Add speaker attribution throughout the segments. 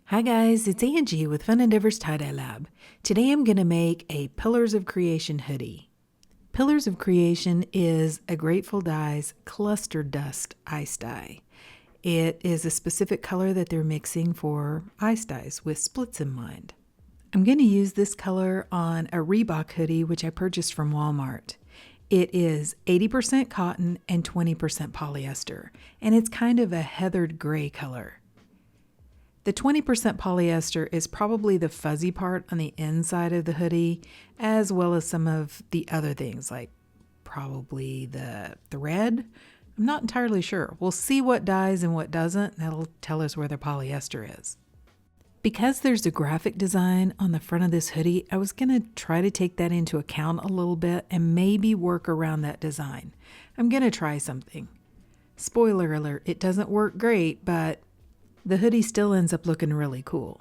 Speaker 1: Hi guys, it's Angie with Fun Endeavors Tie-Dye Lab. Today I'm going to make a Pillars of Creation hoodie. Pillars of Creation is a Grateful Dye's Cluster Dust ice dye. It is a specific color that they're mixing for ice dyes with splits in mind. I'm going to use this color on a Reebok hoodie which I purchased from Walmart. It is 80% cotton and 20% polyester, and it's kind of a heathered gray color. The 20% polyester is probably the fuzzy part on the inside of the hoodie, as well as some of the other things, like probably the thread. I'm not entirely sure. We'll see what dyes and what doesn't. That'll tell us where the polyester is. Because there's a graphic design on the front of this hoodie, I was going to try to take that into account a little bit and maybe work around that design. I'm going to try something. Spoiler alert, it doesn't work great, but the hoodie still ends up looking really cool.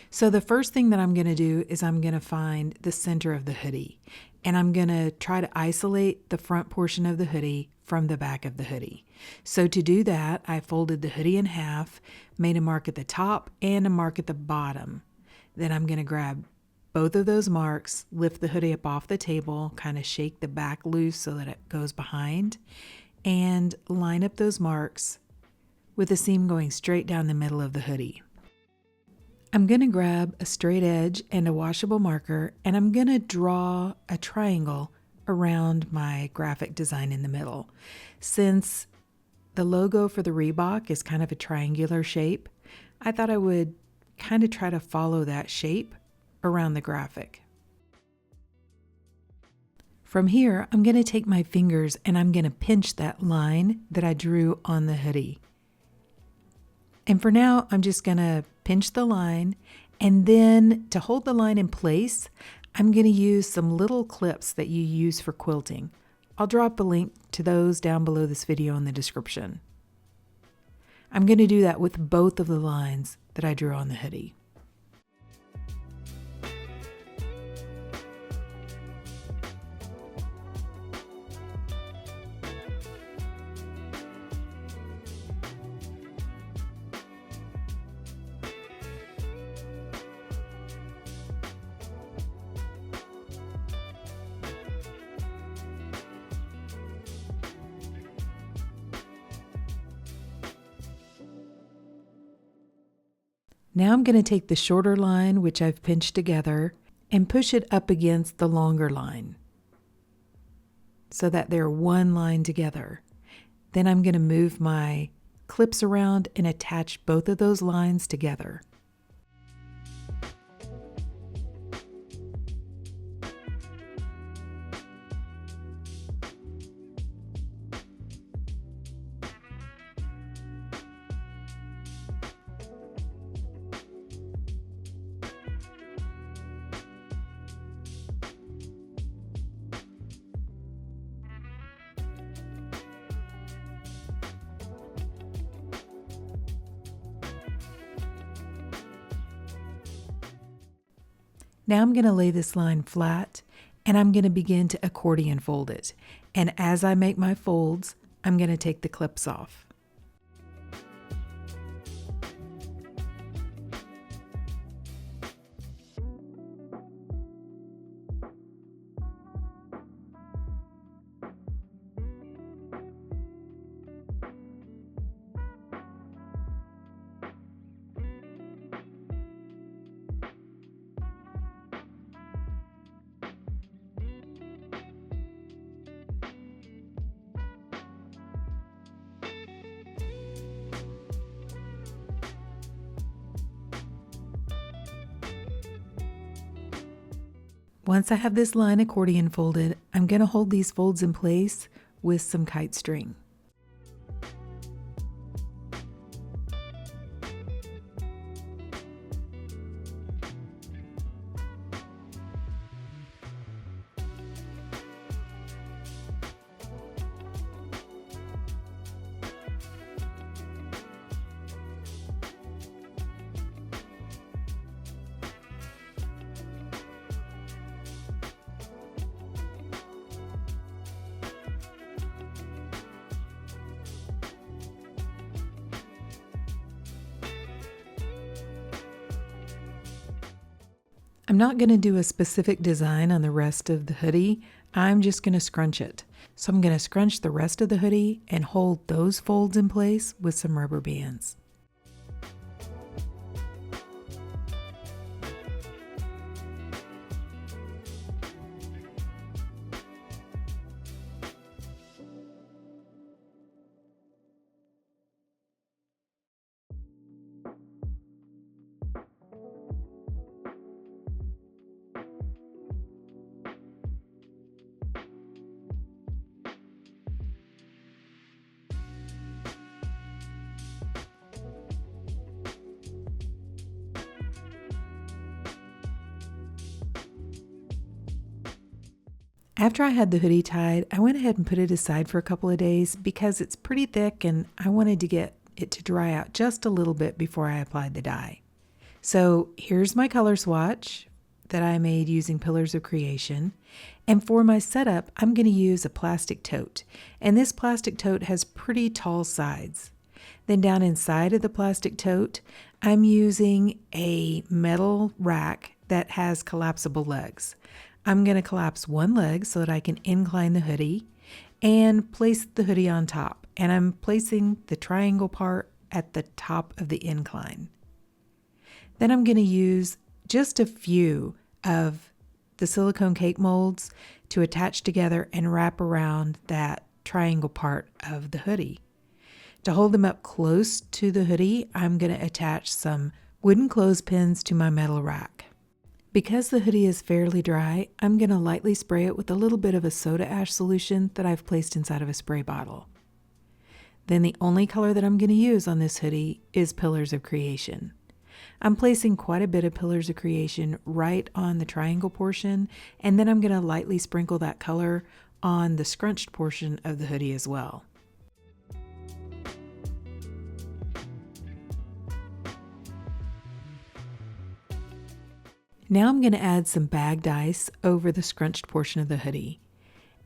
Speaker 1: So the first thing that I'm going to do is I'm going to find the center of the hoodie, and I'm going to try to isolate the front portion of the hoodie from the back of the hoodie. So to do that, I folded the hoodie in half, made a mark at the top and a mark at the bottom. Then I'm going to grab both of those marks, lift the hoodie up off the table, kind of shake the back loose so that it goes behind, and line up those marks with a seam going straight down the middle of the hoodie. I'm going to grab a straight edge and a washable marker, and I'm going to draw a triangle around my graphic design in the middle. Since the logo for the Reebok is kind of a triangular shape, I thought I would kind of try to follow that shape around the graphic. From here, I'm going to take my fingers and I'm going to pinch that line that I drew on the hoodie. And for now, I'm just going to pinch the line, and then to hold the line in place, I'm going to use some little clips that you use for quilting. I'll drop a link to those down below this video in the description. I'm going to do that with both of the lines that I drew on the hoodie. Now I'm going to take the shorter line, which I've pinched together, and push it up against the longer line so that they're one line together. Then I'm going to move my clips around and attach both of those lines together. Now I'm going to lay this line flat, and I'm going to begin to accordion fold it. And as I make my folds, I'm going to take the clips off. Once I have this line accordion folded, I'm going to hold these folds in place with some kite string. I'm not going to do a specific design on the rest of the hoodie. I'm just going to scrunch it. So I'm going to scrunch the rest of the hoodie and hold those folds in place with some rubber bands. After I had the hoodie tied, I went ahead and put it aside for a couple of days because it's pretty thick and I wanted to get it to dry out just a little bit before I applied the dye. So here's my color swatch that I made using Pillars of Creation. And for my setup, I'm going to use a plastic tote. And this plastic tote has pretty tall sides. Then down inside of the plastic tote, I'm using a metal rack that has collapsible legs. I'm going to collapse one leg so that I can incline the hoodie and place the hoodie on top. And I'm placing the triangle part at the top of the incline. Then I'm going to use just a few of the silicone cake molds to attach together and wrap around that triangle part of the hoodie. To hold them up close to the hoodie, I'm going to attach some wooden clothespins to my metal rack. Because the hoodie is fairly dry, I'm going to lightly spray it with a little bit of a soda ash solution that I've placed inside of a spray bottle. Then the only color that I'm going to use on this hoodie is Pillars of Creation. I'm placing quite a bit of Pillars of Creation right on the triangle portion, and then I'm going to lightly sprinkle that color on the scrunched portion of the hoodie as well. Now I'm going to add some bagged ice over the scrunched portion of the hoodie.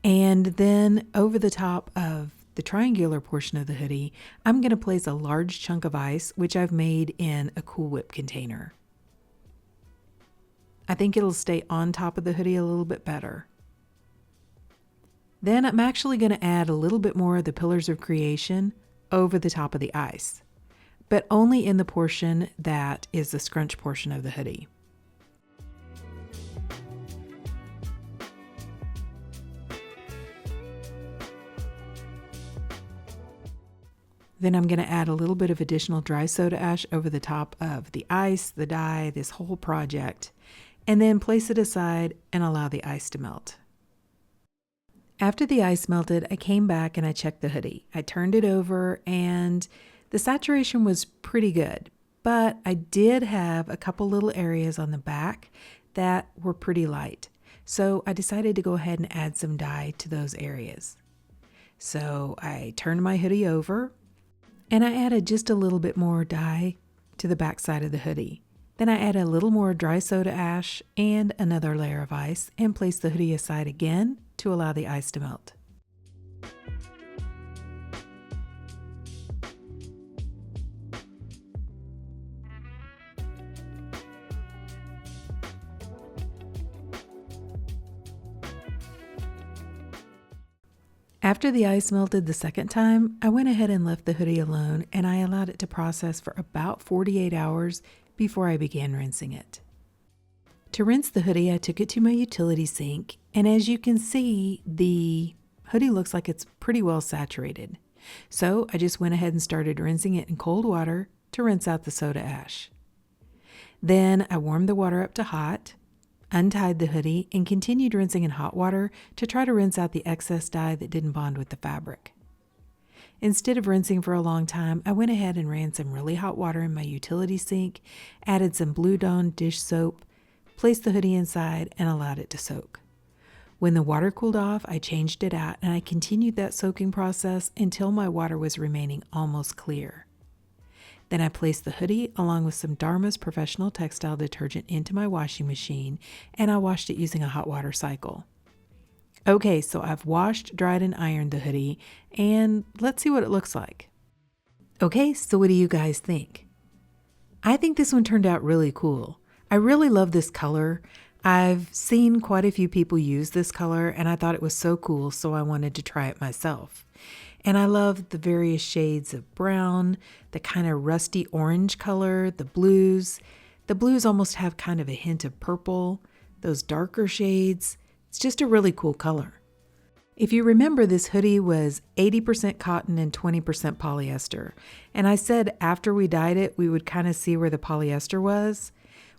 Speaker 1: And then over the top of the triangular portion of the hoodie, I'm going to place a large chunk of ice, which I've made in a Cool Whip container. I think it'll stay on top of the hoodie a little bit better. Then I'm actually going to add a little bit more of the Pillars of Creation over the top of the ice, but only in the portion that is the scrunch portion of the hoodie. Then I'm going to add a little bit of additional dry soda ash over the top of the ice, the dye, this whole project, and then place it aside and allow the ice to melt. After the ice melted, I came back and I checked the hoodie. I turned it over and the saturation was pretty good, but I did have a couple little areas on the back that were pretty light. So I decided to go ahead and add some dye to those areas. So I turned my hoodie over and I added just a little bit more dye to the back side of the hoodie. Then I added a little more dry soda ash and another layer of ice and placed the hoodie aside again to allow the ice to melt. After the ice melted the second time, I went ahead and left the hoodie alone and I allowed it to process for about 48 hours before I began rinsing it. To rinse the hoodie, I took it to my utility sink, and as you can see, the hoodie looks like it's pretty well saturated. So I just went ahead and started rinsing it in cold water to rinse out the soda ash. Then I warmed the water up to hot, untied the hoodie, and continued rinsing in hot water to try to rinse out the excess dye that didn't bond with the fabric. Instead of rinsing for a long time, I went ahead and ran some really hot water in my utility sink, added some Blue Dawn dish soap, placed the hoodie inside, and allowed it to soak. When the water cooled off, I changed it out and I continued that soaking process until my water was remaining almost clear. Then I placed the hoodie along with some Dharma's professional textile detergent into my washing machine and I washed it using a hot water cycle. Okay, so I've washed, dried, and ironed the hoodie, and let's see what it looks like. Okay, so what do you guys think? I think this one turned out really cool. I really love this color. I've seen quite a few people use this color and I thought it was so cool, so I wanted to try it myself. And I love the various shades of brown, the kind of rusty orange color, the blues. The blues almost have kind of a hint of purple, those darker shades. It's just a really cool color. If you remember, this hoodie was 80% cotton and 20% polyester. And I said after we dyed it, we would kind of see where the polyester was.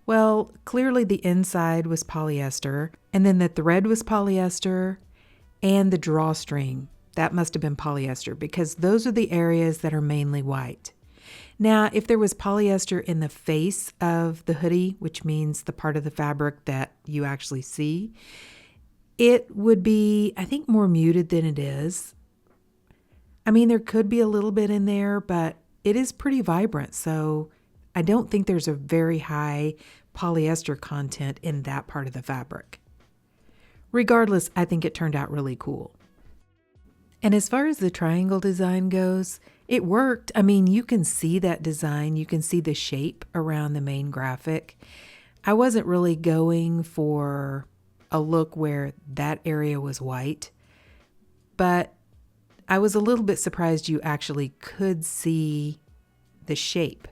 Speaker 1: Well, clearly the inside was polyester, and then the thread was polyester, and the drawstring, that must have been polyester, because those are the areas that are mainly white. Now, if there was polyester in the face of the hoodie, which means the part of the fabric that you actually see, it would be, I think, more muted than it is. I mean, there could be a little bit in there, but it is pretty vibrant, so I don't think there's a very high polyester content in that part of the fabric. Regardless, I think it turned out really cool. And as far as the triangle design goes, it worked. I mean, you can see that design. You can see the shape around the main graphic. I wasn't really going for a look where that area was white, but I was a little bit surprised you actually could see the shape.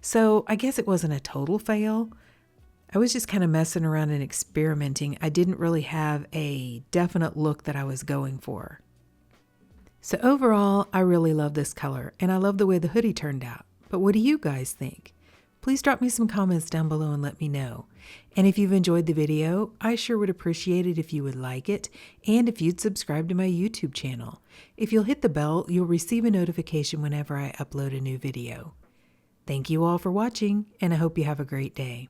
Speaker 1: So I guess it wasn't a total fail. I was just kind of messing around and experimenting. I didn't really have a definite look that I was going for. So overall, I really love this color and I love the way the hoodie turned out. But what do you guys think? Please drop me some comments down below and let me know. And if you've enjoyed the video, I sure would appreciate it if you would like it and if you'd subscribe to my YouTube channel. If you'll hit the bell, you'll receive a notification whenever I upload a new video. Thank you all for watching, and I hope you have a great day.